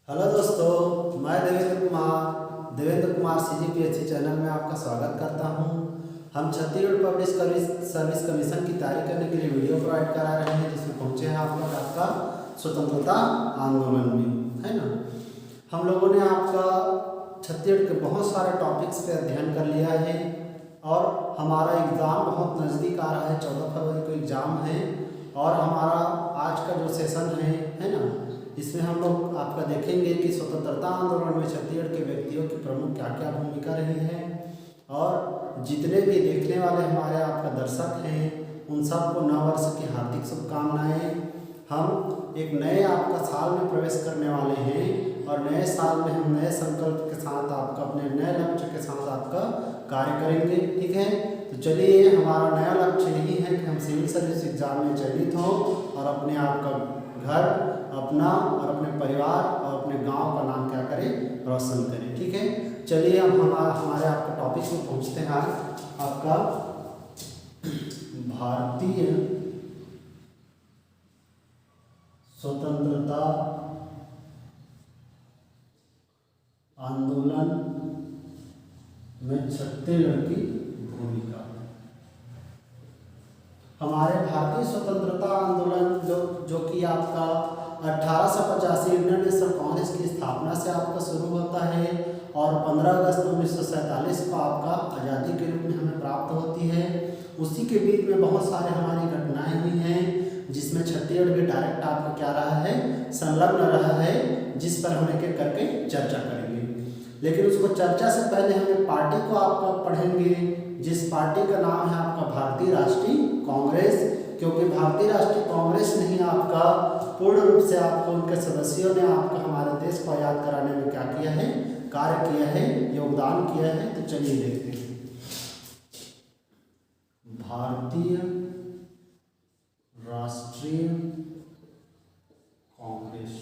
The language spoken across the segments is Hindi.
हेलो दोस्तों, मैं देवेंद्र कुमार CGPSC चैनल में आपका स्वागत करता हूं। हम छत्तीसगढ़ पब्लिक सर्विस कमीशन की तैयारी करने के लिए वीडियो प्रोवाइड करा रहे हैं, जिसमें पहुंचे हैं आप लोग आपका स्वतंत्रता आंदोलन में, है ना। हम लोगों ने आपका छत्तीसगढ़ के बहुत सारे टॉपिक्स पे अध्ययन कर लिया है और हमारा एग्ज़ाम बहुत नज़दीक आ रहा है। 14 फरवरी को एग्ज़ाम है और हमारा आज का जो सेशन है ना, इसमें हम लोग आपका देखेंगे कि स्वतंत्रता आंदोलन में छत्तीसगढ़ के व्यक्तियों की प्रमुख क्या क्या भूमिका रही है और जितने भी देखने वाले हमारे आपका दर्शक हैं उन सबको नव वर्ष की हार्दिक शुभकामनाएं। हम एक नए आपका साल में प्रवेश करने वाले हैं और नए साल में हम नए संकल्प के साथ आपका अपने नए लक्ष्य के साथ आपका कार्य करेंगे, ठीक है। तो चलिए, हमारा नया लक्ष्य यही है कि हम सिविल सर्विस एग्जाम में चयनित हों और अपने आपका घर, अपना और अपने परिवार और अपने गांव का नाम क्या करें, रोशन करें, ठीक है। चलिए, अब हम हमारे आपका टॉपिक में पहुंचते हैं। आपका भारतीय स्वतंत्रता आंदोलन में छत्तीसगढ़ की भूमिका। हमारे भारतीय स्वतंत्रता आंदोलन जो कि आपका 1885 इंडियन नेशनल कांग्रेस की स्थापना से आपका शुरू होता है और 15 अगस्त 1947 को आपका आज़ादी के रूप में हमें प्राप्त होती है। उसी के बीच में बहुत सारे हमारी घटनाएं हुई हैं, जिसमें छत्तीसगढ़ भी डायरेक्ट आपका क्या रहा है, संलग्न रहा है, जिस पर हम एक एक करके चर्चा करेंगे। लेकिन उसको चर्चा से पहले हमें पार्टी को आपका पढ़ेंगे, जिस पार्टी का नाम है आपका भारतीय राष्ट्रीय कांग्रेस, क्योंकि भारतीय राष्ट्रीय कांग्रेस ने ही आपका पूर्ण रूप से आपको उनके सदस्यों ने आपका हमारे देश को आज़ाद कराने में क्या किया है, कार्य किया है, योगदान किया है। तो चलिए देखते हैं। भारतीय राष्ट्रीय कांग्रेस।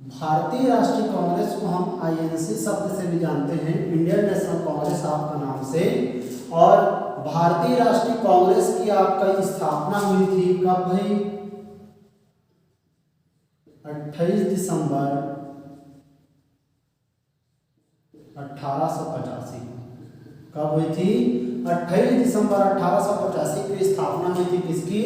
भारतीय राष्ट्रीय कांग्रेस को हम INC शब्द से भी जानते हैं, इंडियन नेशनल कांग्रेस आपका नाम से। और भारतीय राष्ट्रीय कांग्रेस की आपका स्थापना हुई थी कब भाई? 28 दिसंबर 1885। कब हुई थी? 28 दिसंबर 1885 की स्थापना हुई थी किसकी?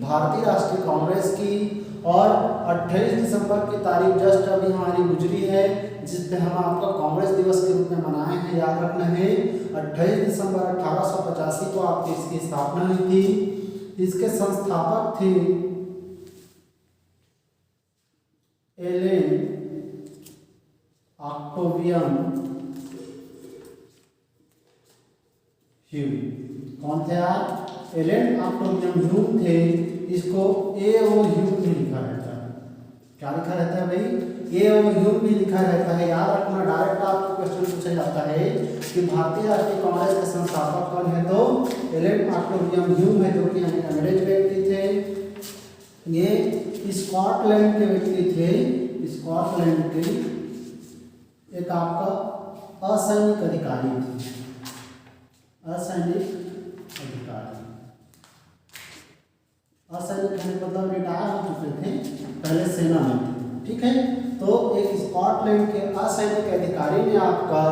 भारतीय राष्ट्रीय कांग्रेस की। और 28 दिसंबर की तारीख जस्ट अभी हमारी गुजरी है, जिसपे हम आपका कांग्रेस दिवस के रूप में मनाए हैं। याद रखना है, 28 दिसंबर 1885 को आपकी इसकी स्थापना हुई थी। इसके संस्थापक थे एलेन ऑक्टेवियन ह्यूम। कौन थे आप? एलेन ऑक्टेवियन ह्यूम थे। इसको A.O. ह्यूम भी लिखा रहता है। क्या लिखा रहता है भाई? A.O. ह्यूम भी लिखा रहता है। याद रखना, डायरेक्ट आपको क्वेश्चन पूछा जाता है कि भारतीय राष्ट्रीय कांग्रेस के संस्थापक कौन है, तो एलेन ऑक्टेवियन ह्यूम है, जो कि अंग्रेज व्यक्ति थे। ये स्कॉटलैंड के व्यक्ति थे। स्कॉटलैंड के एक आपका असैनिक अधिकारी थे। असैनिक अधिकारी, असैनिक मतलब रिटायर हो चुके थे, पहले सेना में थे, ठीक है। तो एक स्कॉटलैंड के असैनिक अधिकारी ने आपका,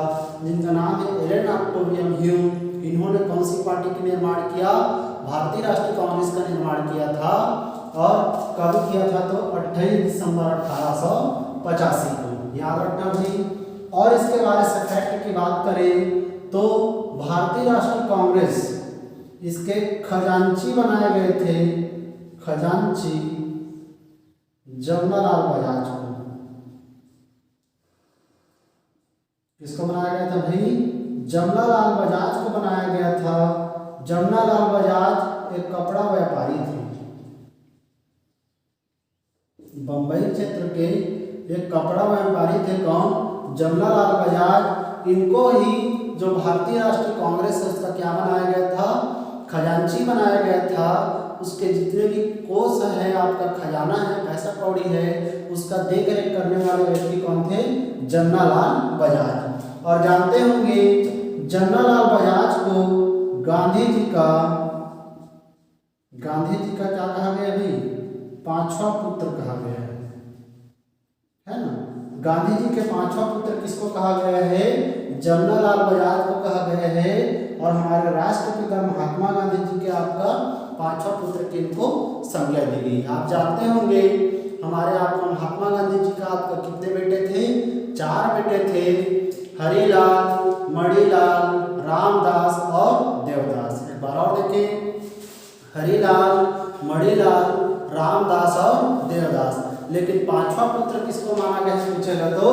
जिनका नाम है एलेन ऑक्टेवियन ह्यूम, इन्होंने कौन सी पार्टी का निर्माण किया? भारतीय राष्ट्रीय कांग्रेस का निर्माण किया था। और कब किया था? तो 28 दिसंबर 1885 को। याद रखना भाई। और इसके बारे में फैक्ट की बात करें तो भारतीय राष्ट्रीय कांग्रेस, इसके खजांची बनाए गए थे, खजांची जमनालाल बजाज को। किसको बनाया गया था भाई? जमनालाल बजाज को बनाया गया था। जमनालाल बजाज एक कपड़ा व्यापारी थे, बंबई क्षेत्र के एक कपड़ा व्यापारी थे। कौन? जमनालाल बजाज। इनको ही जो भारतीय राष्ट्रीय कांग्रेस है उसका क्या बनाया गया था? खजांची बनाया गया था। उसके जितने भी कोष है, आपका खजाना है, पैसा कौड़ी है, उसका देख रेख करने वाले व्यक्ति कौन थे? जमनालाल बजाज। और जानते होंगे जमनालाल बजाज को गांधी जी का क्या कहा गया भाई? 5वां पुत्र कहा गया है। है ना। गांधी जी के पांचवा पुत्र किसको कहा गया है? जमनालाल बजाज को कहा गया है। और हमारे राष्ट्रपिता महात्मा गांधी जी के आपका पांचवा पुत्र किनको संज्ञा दी गई। आप जानते होंगे हमारे आपका महात्मा गांधी जी का आपका कितने बेटे थे? 4 बेटे थे, हरिलाल, मणिलाल, रामदास और देवदास। एक बार और देखें, हरिलाल, मणिलाल, रामदास और देवदास। लेकिन पांचवा पुत्र किसको माना गया है पूछेगा तो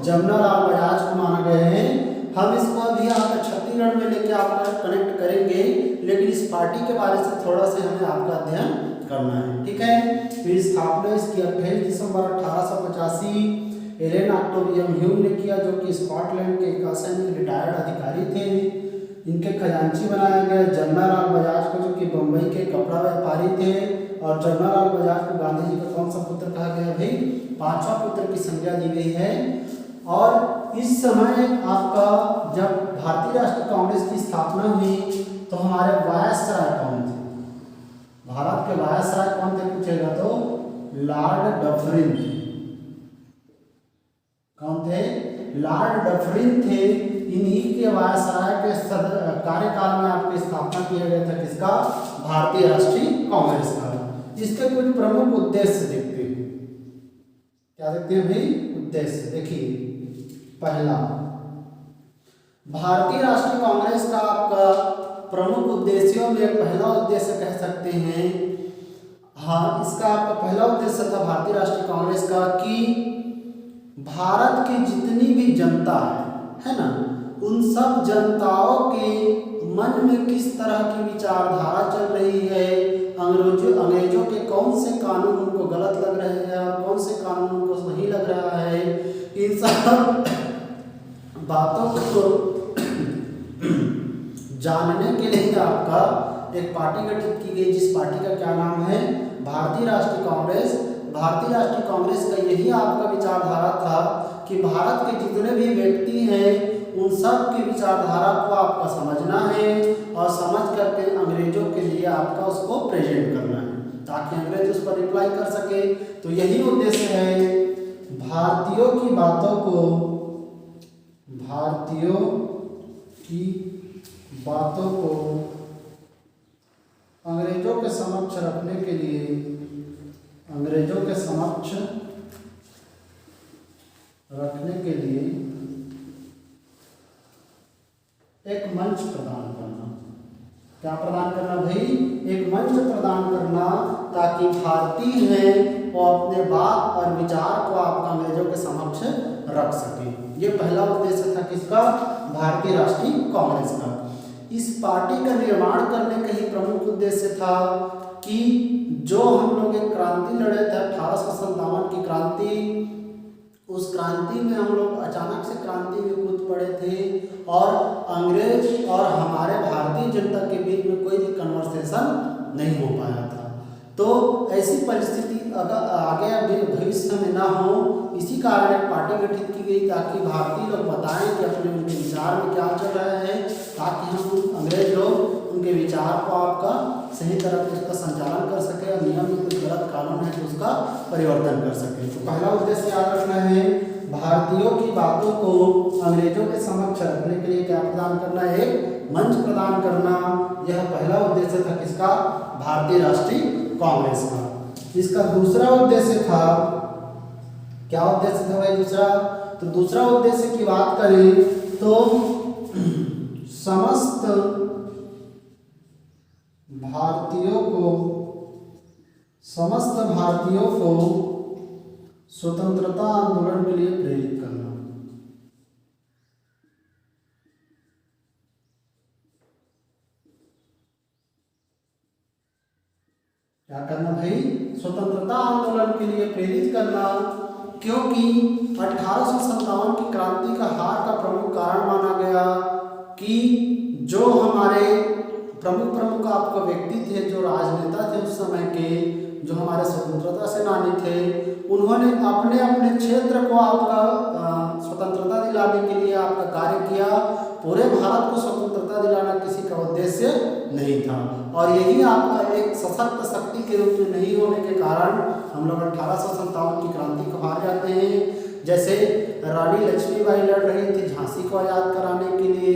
जमनालाल बजाज को माना गया है। हम इसको अभी आपका छत्तीसगढ़ में लेके आपका कनेक्ट करेंगे, लेकिन इस पार्टी के बारे से थोड़ा सा हमें आपका अध्ययन करना है, ठीक है। फिर स्थापना इसकी 28 दिसंबर 1885 एलेन ऑक्टेवियम ह्यूम ने किया, जो कि स्कॉटलैंड के एक असैनिक रिटायर्ड अधिकारी थे। इनके खजांची बनाया गया जमनालाल बजाज को, जो कि बम्बई के कपड़ा व्यापारी थे। और जमनालाल बजाज को गांधी जी का कौन सा पुत्र कहा गया भाई? पांचवा पुत्र की संज्ञा दी गई है। और इस समय आपका जब भारतीय राष्ट्रीय कांग्रेस की स्थापना हुई तो हमारे वायसराय कौन थे? भारत के वायसराय कौन थे पूछेगा तो लॉर्ड डफरिन थे। कौन थे? लॉर्ड डफरिन थे। इन्हीं के वायसराय के कार्यकाल में आपकी स्थापना किया गया था किसका? भारतीय राष्ट्रीय कांग्रेस का। इसके कुछ प्रमुख उद्देश्य देखते हैं। क्या देखते हैं भाई? उद्देश्य देखिए, पहला, भारतीय राष्ट्रीय कांग्रेस का आपका प्रमुख उद्देश्यों में पहला उद्देश्य कह सकते हैं, हाँ, इसका आपका पहला उद्देश्य था भारतीय राष्ट्रीय कांग्रेस का कि भारत की जितनी भी जनता है ना, उन सब जनताओं के मन में किस तरह की विचारधारा चल रही है, अंग्रेजों के कौन से कानून उनको गलत लग रहे हैं और कौन से कानून उनको सही लग रहा है, इन सब बातों को जानने के लिए आपका एक पार्टी गठित की गई, जिस पार्टी का क्या नाम है? भारतीय राष्ट्रीय कांग्रेस। भारतीय राष्ट्रीय कांग्रेस का यही आपका विचारधारा था कि भारत के जितने भी व्यक्ति हैं उन सब की विचारधारा को आपका समझना है और समझ करके अंग्रेजों के लिए आपका उसको प्रेजेंट करना है, ताकि अंग्रेज उस पर रिप्लाई कर सके। तो यही उद्देश्य है, भारतीयों की बातों को अंग्रेजों के समक्ष रखने के लिए, एक मंच प्रदान करना। क्या प्रदान करना भाई? एक मंच प्रदान करना, ताकि भारतीय हैं वो अपने बात और विचार को आपका अंग्रेजों के समक्ष रख सके। ये पहला उद्देश्य था किसका? भारतीय राष्ट्रीय कांग्रेस का। इस पार्टी का निर्माण करने का ही प्रमुख उद्देश्य था कि जो हम लोग एक क्रांति लड़े थे 1857 की क्रांति, उस क्रांति में हम लोग अचानक से क्रांति में कूद पड़े थे और अंग्रेज और हमारे भारतीय जनता के बीच में कोई भी कन्वर्सेशन नहीं हो पाया था। तो ऐसी परिस्थिति अगर आगे भविष्य में ना हो, इसी कारण एक पार्टी गठित की गई, ताकि भारतीय लोग बताएं कि अपने उनके विचार में क्या चल रहा है, ताकि हम अंग्रेज लोग उनके विचार को आपका सही तरह से उसका संचालन कर सके और नियम में कुछ गलत कानून है तो उसका परिवर्तन कर सके। तो पहला उद्देश्य याद रखना है, भारतीयों की बातों को अंग्रेजों के समक्ष रखने के लिए क्या प्रदान करना है? एक मंच प्रदान करना। यह पहला उद्देश्य था किसका? भारतीय राष्ट्रीय कांग्रेस का। इसका दूसरा उद्देश्य था, क्या उद्देश्य था भाई दूसरा? तो दूसरा उद्देश्य की बात करें तो समस्त भारतीयों को स्वतंत्रता आंदोलन के लिए प्रेरित करना। क्या करना भाई? स्वतंत्रता आंदोलन के लिए प्रेरित करना, क्योंकि 1857 की क्रांति का हार का प्रमुख कारण माना गया कि जो हमारे प्रमुख आपका व्यक्ति थे, जो राजनेता थे उस समय के, जो हमारे स्वतंत्रता सेनानी थे, उन्होंने अपने अपने क्षेत्र को आपका स्वतंत्रता दिलाने के लिए आपका कार्य किया पूरे भारत को स्वतंत्रता दिलाना किसी का उद्देश्य नहीं था। और यही आपका एक सशक्त शक्ति के रूप में नहीं होने के कारण हम लोग 1857 की क्रांति को हार जाते हैं। जैसे रानी लक्ष्मीबाई लड़ रही थी झांसी को आज़ाद कराने के लिए,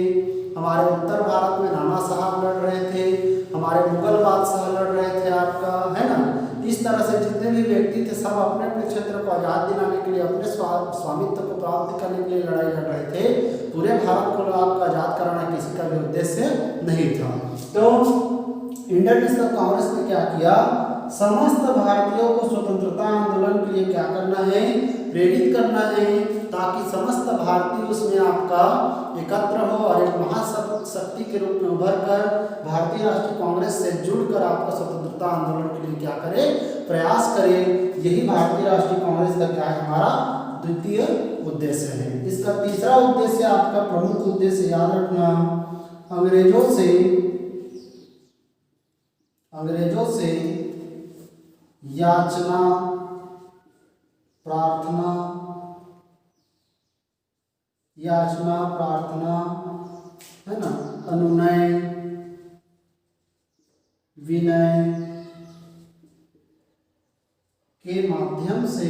हमारे उत्तर भारत में नाना साहब लड़ रहे थे, हमारे मुगल बादशाह लड़ रहे थे आपका, है ना। इस तरह से जितने भी व्यक्ति थे सब अपने अपने क्षेत्र को आज़ाद दिलाने के लिए, अपने स्वामित्व को प्राप्त करने के लिए लड़ाई लड़ रहे थे। पूरे भारत को आपका आज़ाद कराना किसी का भी उद्देश्य नहीं था। तो इंडियन नेशनल कांग्रेस ने क्या किया, समस्त भारतीयों को स्वतंत्रता आंदोलन के लिए क्या करना है, प्रेरित करना है, ताकि समस्त भारतीय उसमें आपका एकत्र हो और एक महाशक्ति के रूप में उभर कर भारतीय राष्ट्रीय कांग्रेस से जुड़कर आपका स्वतंत्रता आंदोलन के लिए क्या करे, प्रयास करे। यही भारतीय राष्ट्रीय कांग्रेस का क्या है, हमारा द्वितीय उद्देश्य है। इसका तीसरा उद्देश्य आपका प्रमुख उद्देश्य याद रखना, अंग्रेजों से याचना प्रार्थना है ना, अनुनय विनय के माध्यम से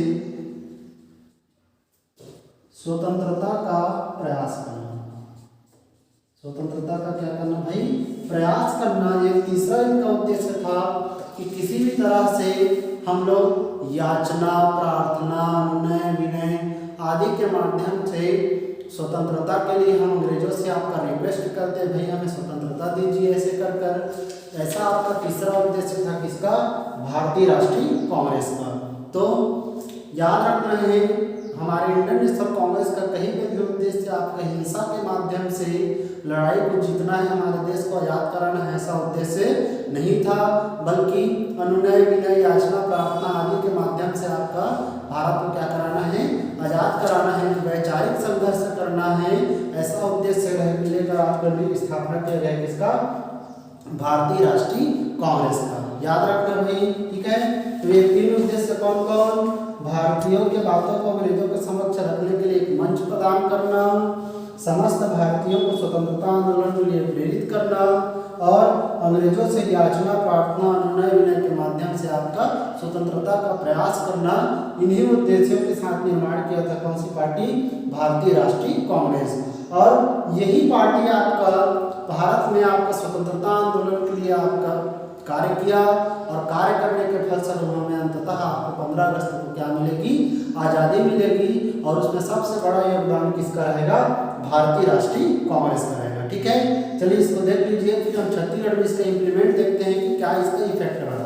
स्वतंत्रता का प्रयास करना। स्वतंत्रता का क्या करना भाई, प्रयास करना। ये तीसरा इनका उद्देश्य था कि किसी भी तरह से हम लोग याचना प्रार्थना अनुनय विनय आदि के माध्यम से स्वतंत्रता के लिए हम अंग्रेजों से आपका रिक्वेस्ट करते भाई हमें स्वतंत्रता दीजिए, ऐसे कर कर। ऐसा आपका तीसरा उद्देश्य था किसका, भारतीय राष्ट्रीय कांग्रेस का। तो याद रखना है हमारे इंडियन नेशनल कांग्रेस का कहीं भी उद्देश्य आपका हिंसा के माध्यम से लड़ाई को जीतना है, हमारे देश को आज़ाद कराना है, ऐसा उद्देश्य नहीं था, बल्कि अनुनय विनय याचना प्रार्थना आदि के माध्यम से आपका भारत को क्या कराना है, आज़ाद कराना है, वैचारिक संघर्ष करना है। ऐसा उद्देश्य लेकर आपका स्थापना किया गया किसका, भारतीय राष्ट्रीय कांग्रेस का। याद रखना भाई, ठीक है। तो ये तीन उद्देश्य कौन कौन, भारतीयों के बातों को अंग्रेजों के समक्ष रखने के लिए एक मंच प्रदान करना, समस्त भारतीयों को स्वतंत्रता आंदोलन के लिए प्रेरित करना और अंग्रेजों से याचना प्रार्थना अनुनय विनय के माध्यम से आपका स्वतंत्रता का प्रयास करना। इन्हीं उद्देश्यों के साथ निर्माण किया था कौन सी पार्टी, भारतीय राष्ट्रीय कांग्रेस। और यही पार्टी आपका भारत में आपका स्वतंत्रता आंदोलन के लिए आपका कार्य किया और कार्य करने के फलस्वरूप में अंततः आपको 15 अगस्त को क्या मिलेगी, आज़ादी मिलेगी। और उसमें सबसे बड़ा योगदान किसका रहेगा, भारतीय राष्ट्रीय कांग्रेस का रहेगा। ठीक है, चलिए इसको देख लीजिए, फिर हम छत्तीसगढ़ में इसका इम्प्लीमेंट देखते हैं कि क्या इसका इफेक्ट रहा।